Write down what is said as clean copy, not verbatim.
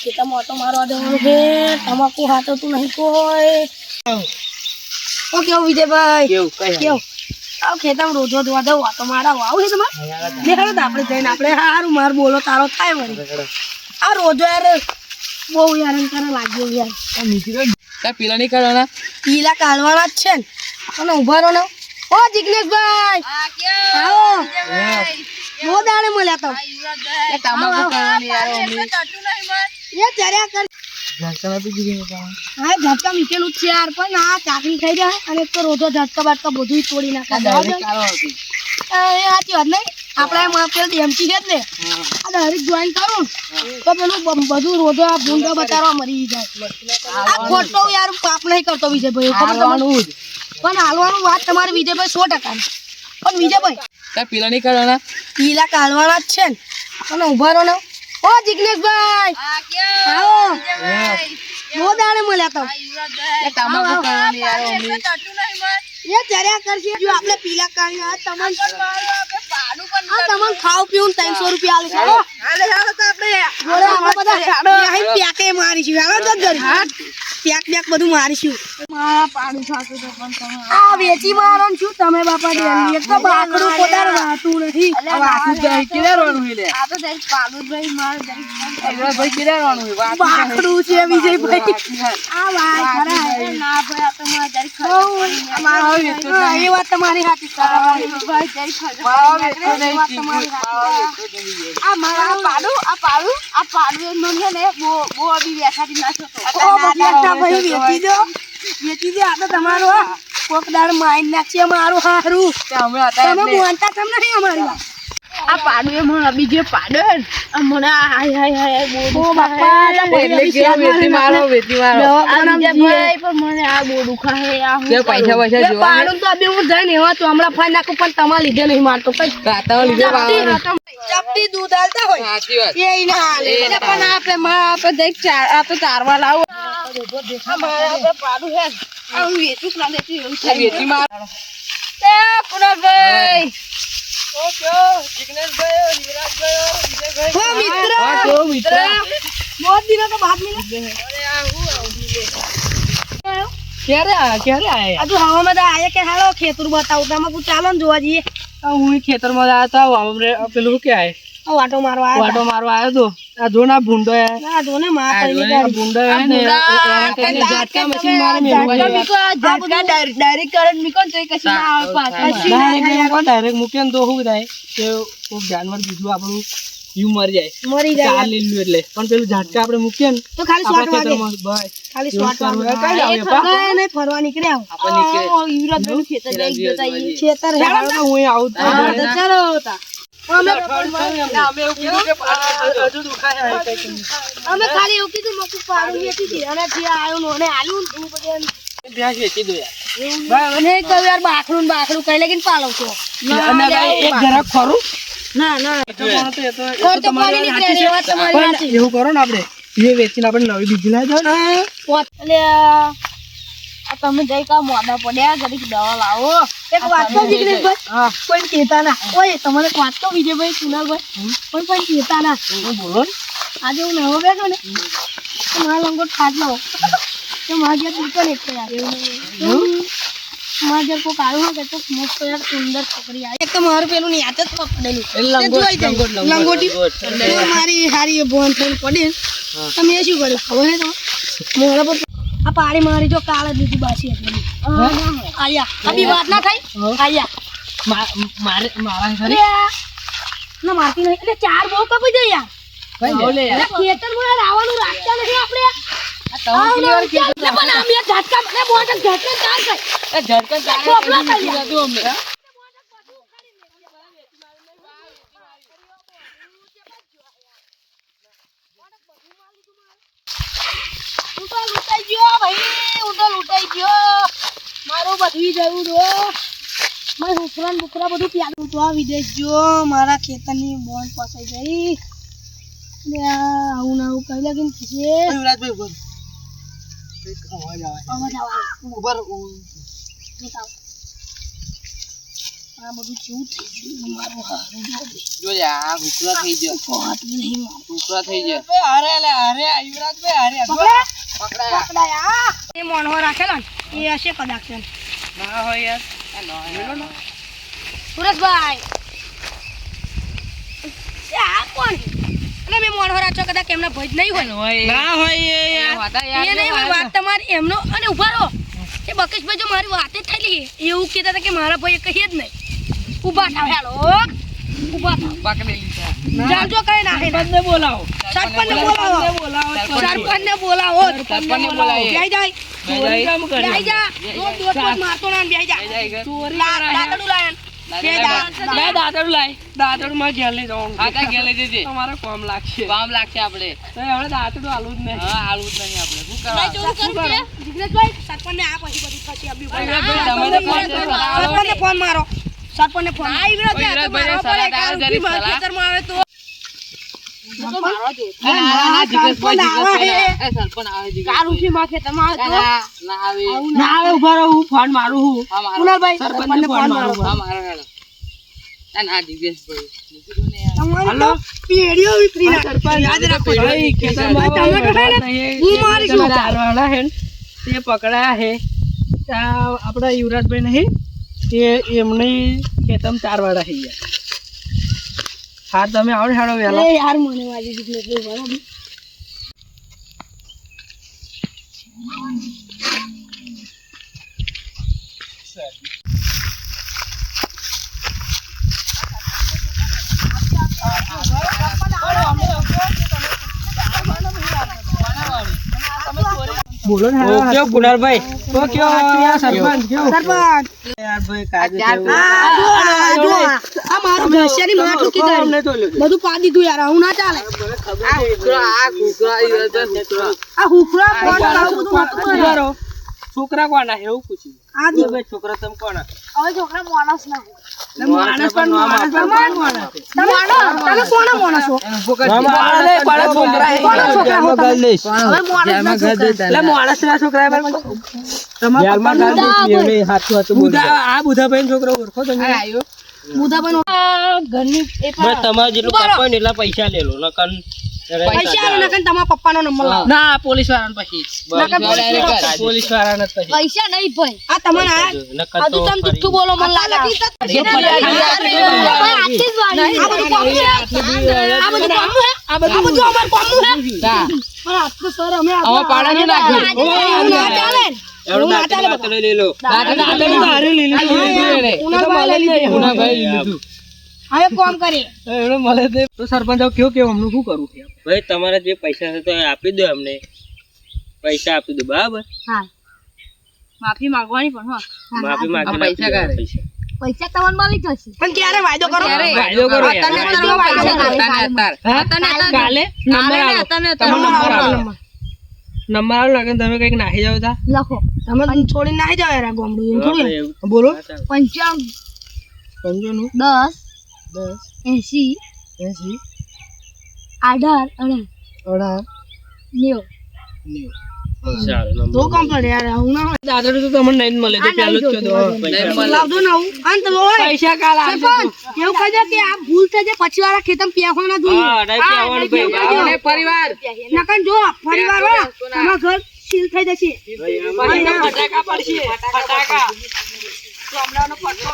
ખેતરમાં ઓટો મારવા દેવાનું છે. તમાકુ હાથતું નહીં કોઈ. ઓ કેવું વિજયભાઈ? કેવું? આવ ખેતરમાં રોજો ધોવા દઉં. ઓટો મારા આવું છે તમારે? દેખાડો તો આપણે જઈને આપણે સારું માર બોલો તારો થાય વળી. આ રોજો યાર બહુ યાર કરે લાગ્યો યાર. પીલા નહીં કાઢવાના? પીલા કાઢવાના જ છે ને. અને ઉભા રહો ને. ઓ જિગ્નેશભાઈ આવો. બહુ દાડે મળ્યા તો. તમાકુ કાઢવાની યાર એ ચર્યા કર. હા ઝટકા મીઠેલું જ છે યાર. પણ આ ચાકરી ખાઈ જાય અને એક તો રોજો ઝટકા બાટકા બધું તોડી નાખે. એ સાચી વાત નહીં. આપણે પેલું એમસી છે જ ને. આ ડાયરેક્ટ જોઈન કરું તો પેલું બધું રોજો આ ભૂંડો બતાવવા મરી જાય. આ ખોટો યાર પાપ નહીં કરતો વિજયભાઈ. ખબર તમને? પણ હાલવાનું વાત તમારે વિજયભાઈ 100%. પણ વિજયભાઈ પીલા નહીં કાઢવાના? પીલા કાઢવાના જ છે ને. અને ઉભા રહો ને. ઓ જિગ્નેશભાઈ આવો. બહુ દાડે મળ્યા તો. તમાકુ કાઢવાની યાર એ ચર્યા કરશે. જો આપણે પીલા કાઢ્યા તમને ખાવ પીવું 300 રૂપિયા આલે મારીશું. પેક બધું મારીશું. આ વેચી મારો શું તમે બાપા એક તો બાકડું કોદાર વાતું નથી. બાકડું છે વિજયભાઈ. આ એ વાત તમારી સાચી. વેચી દો. આ તો તમારો કોક દાડ માઇન નાખશે મારું હારું. તમે બોલતા કેમ નહીં અમારી વાત? આ પાડું એ મને બીજો પાડો મને હાય હાય હાય બહુ બાપા ભાઈ પણ મને આ બહુ દુખાય. આ પૈસા પાડું તો અબે હું જઈને એવા તો હમણાં ફાઈ નાખું પણ તમારે લીધે નહીં મારતો. ચપટી દૂધ આલતા હોય એ ના હાલે. પણ આપણે દેખ આ તો ચારવા લાવો. પાડું હે આ વેચું ના દેતી એવું છે. વેચી માર પુનભાઈ મિત્ર बहुत दिनों के बाद मिले. ક્યારે આયા? હજુ હવામાં તો આયા કે હાલો ખેતર બતાવું તમે કુછ ચાલો ને જોવા જઈએ. હું ખેતરમાં આવ્યા હતા. પેલું કે આય વાટો મારવા આવ્યા. વાટો મારવા આવ્યો તો. આ જો ના ભૂંડો ના જો ને માં કરી ભૂંડો ને ઝાટકા મશીન મારે ડાયરેક્ટ કરંટ મીકો તો કશી ના આવે પાછળ. ડાયરેક્ટ મૂકે ને તો શું થાય કે કોઈક જાનવર બીજું આપણું યુ મરી જાય. ચાર લીલું એટલે પણ પેલું ઝાટકા આપણે મૂકીએ ને તો ખાલી શોટ વાગે. ખાલી શોટ વાગે. નહીં ફરવા નીકળ્યા. યુવરાજભાઈ નું ખેતર લઈ જતા ખેતર હેડો હું આવું ચાલો હતા. અમે ખાલી એવું કીધું મકુ પાડું વેચી હતી અને જે આવ્યું નો ને આલ્યું ને પછી ભેંસ વેચી દો યાર. મને કહ્યું યાર બાખડું કઈ લગીને પાલો છો. એક જરાક ખરું ના તો પાણી નીકળે રે વાત તમારી સાચી. એવું કરો ને આપણે એ વેચીને આપણે નવી બીજી લાવી દો ને. એટલે આ તમે જઈ કા મોડા પડ્યા ઘડીક દવા લાવો. એક વાત તો જિગ્નેશભાઈ કોઈ કહેતા ના. ઓય તમને એક વાત તો વિજયભાઈ સુનાલભાઈ કોઈ કહેતા ના. બોલો ને. આજે હું નવો બેઠો ને તો મારા લંગોટ ખાટલો તો મારા ઘેર દુકાન એક યાર મારા ઘેર કોઈ કાળું હોય તો મસ્ત યાર સુંદર છોકરી આવી. એક તો મારું પેલું ને યાદ જ પકડેલું લંગોટી મારી હારી ભોન થઈને પડી. તમે શું કર્યું ખબર છે તમે મોડા પર આ પાડી મારી જો કાળ જ લીધી બાસી હતી. આયા અભી વાત ના થઈ. આયા મારા ના મારતી નહીં એટલે ચાર બહુ કપી દે યાર. ખેતરમાં આવવાનું રાખતા નહીં આપણે. પણ આમ યાર ઝટકા મને બોટ ઝટકા ચાર થાય. ઝટકા ચોપલા કરી દીધું અમને. લૂંટાઈ ગયો મારું બધું જવું દો. મારે ઉપરાન બુકરા બધું પ્યાલું તો આ વિદેશ જો મારા ખેતરની બોન્ડ ફસાઈ ગઈ. આવું ના આવું કઈ લાગીને થશે. આ બધું કેવું થઈ ગયું મારું હારું જો આ હુકરા થઈ ગયો વાત નહીં હુકરા થઈ ગયો અરે યુવરાજભાઈ અરે પકડાયા એ મોણો રાખેલા ને એ હશે કદાચ છે ના હોય યાર સુરેશભાઈ એ આ કોણ એટલે મેં મોણો રાખ્યો કદાચ એમના ભજ નહીં હોય ના હોય એ નહીં હોય વાત તમારી એમનો અને ઉભા રહો એ બકેશભાઈ જો મારી વાત જ થયેલી એવું કહેતા હતા કે મારા ભાઈ કહીએ જ નહીં ઉભા થાવ હેલો ઉભા થાવ પકડી લીધા ચાલજો કઈ નાખે સરપંચને બોલાવો સરપંચને બોલાવો સરપંચને બોલાવો બેહી જાય ચોરી કામ કરી બેહી જા દોત મારતો ના બેહી જા દાતડું લાયન દાતડું લાય દાતડું માં ઘેર લઈ જવાનું આ તા ગેલે દેજે તમારે કામ લાગશે કામ લાગશે આપણે તો હવે દાતડું આલું જ નહીં હા આલું જ નહીં આપણે શું કરવા જિગ્નેશભાઈ સરપંચને આ પછી બધું પછી આપ્યું તમે તો ફોન કરો. સરપંચને ફોન મારો સરપંચને ફોન આ ઈવરો છે તો મારો પડે કાલ ઉઠી માર ખેતરમાં આવે તો કાલ ઉઠી માર ખેતરમાં આવે તો ના આવે ઉભા રહો હું ફોન મારું હું કુણાલભાઈ સરપંચને ફોન મારું તમારી તો પેઢીઓ વિતરી ના યાદ રાખો ભાઈ ખેતરમાં તમે તો છે ને, હું મારી છું. ચારવાળા હે ને, તે પકડાયા હે ત્યાં આપણા યુવરાજભાઈ નહીં તે એમની ખેતમ ચારવાળા થઈ ગયા હા તમે આવો ને હાડો વહેલા એ યાર મને વાજી જિગ્નેશભાઈ બરાબર બોલો ને કેવો કુણાલભાઈ તો કેવો સરપંચ કેવો સરપંચ યાર ભાઈ કાજે આ જો આ મારું ઘસિયાની માથું કીધું બધું પા દીધું યાર હું ના ચાલે આ હુકરા ફોન આવું બધું નતું મારે. છોકરા કોના એવું પૂછ્યું આ દી ભાઈ છોકરા તમે કોના હવે છોકરા માણસ ના માણસ પણ માણસ તમે કોના માણસ છો આ બુધાભાઈ છોકરો ઓળખો તમે ઘરની એ તમારે જેટલું કાપો ને એટલા પૈસા લે લો નકર પૈસા આવે નકર તમારા પપ્પાનો નંબર લાવો ના પોલીસ વાળાને પછી પોલીસ વાળાને જ પછી પૈસા નહીં ભાઈ આ તમારે આ નકર હજુ તમે જુઠ્ઠું બોલો મને લાગે આ બધું કોમ છે આ બધું અમાર કોમ છે પણ આ તો સર અમે હવે પાડા નહીં નાખ્યું. હું ના ચાલે હું ના ચાલે દાતડો લઈ લો હવે કોમ કરીએ મળે તે તો સરપંચ કેવું કેવું હમણાં શું કરું છે ભાઈ તમારા જે પૈસા છે તો એ આપી દો અમને પૈસા આપી દો બરાબર હા માફી માંગવાની પણ હો માફી માંગી પૈસા ક્યારે? પૈસા તમને મળી જશે પણ ક્યારે વાયદો કરો વાયદો કરો યાર. કાલે નંબર આલો નંબર આલો લાગે તમે કઈક નાખી જાવ તા લખો તમે છોડીને નાહી જાવ યાર આ ગામડું એમ થોડું આપણે એવું. બોલો 55 પંજોનું 10 10 80 80 18 18 90 ચાલો નંબર તો કમ્પ્લીટ યાર હું ના હોય દાદા તો તમને નહીં જ મળે તે પહેલું જ કહી દો લાવજો ને આવું અંત હોય પૈસા કાલ આપજો સરપંચ એવું કહી દો કે આ ભૂલ થઈ જાય પછી વાળા ખેતમ પેખવા ના જોઈએ હા નહીં કહેવાનું ભાઈ આપણે પરિવાર નકન જો પરિવાર હો તમારા ઘર સીલ થઈ જશે ફટાકા પડશે ફટાકા ચોમડાનો ફટકો